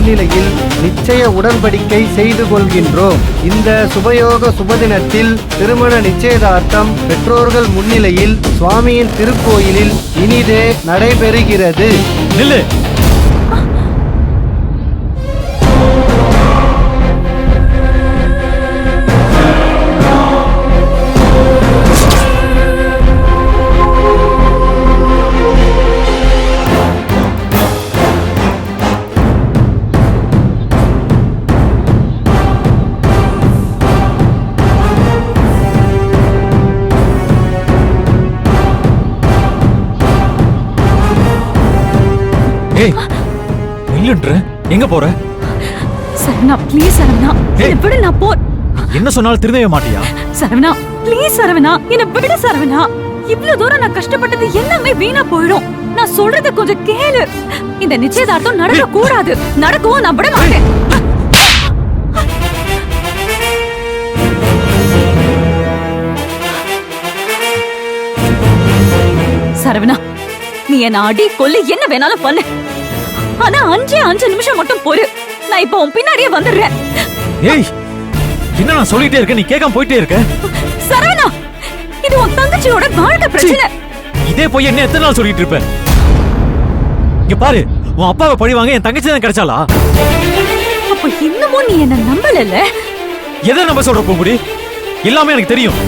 முன்னிலையில் நிச்சய உடன்படிக்கை செய்து கொள்கின்றோம். இந்த சுபயோக சுபதினத்தில் திருமண நிச்சயதார்த்தம் பெற்றோர்கள் முன்னிலையில் சுவாமியின் திருக்கோயிலில் இனிதே நடைபெறுகிறது. நில்லு. எங்க போற? சரவணா ப்ளீஸ் சரவணா, என்ன விடு, நான் போ. என்ன சொன்னாலும் திருந்தவே மாட்டியா? சரவணா ப்ளீஸ் சரவணா, என்ன விடு சரவணா. இவ்வளவு தூரம் நான் கஷ்டப்பட்டது எல்லாமே வீணா போயிடும். நான் சொல்றத கொஞ்சம் கேளு. இந்த நிச்சயதார்த்தம் நடக்க கூடாது. நடக்கவும் நான் விட மாட்டேன். சரவணா, நீ என்ன அடி கொல்லு என்ன வேணாலும் பண்ணு. ஆனா 5 நிமிஷம் மட்டும் போரு. நான் இப்ப உன் பின்னாடியே வந்துடுறேன். ஏய், என்ன நான் சொல்லிட்டே இருக்க, நீ கேட்காம போயிட்டே இருக்க. சரவணா, இது உன் தங்கச்சியோட வாழ்க்கை பிரச்சனை. இதே போய் என்ன எத்தனை நாள் சொல்லிட்டு இருப்ப? இங்க பாரு, உன் அப்பாவை பழி வாங்க என் தங்கச்சி தான் கிடைச்சாளா? அப்ப இன்னமும் நீ என்ன நம்பல? எதை நம்ப சொல்ற பூங்குடி? எல்லாமே எனக்கு தெரியும்.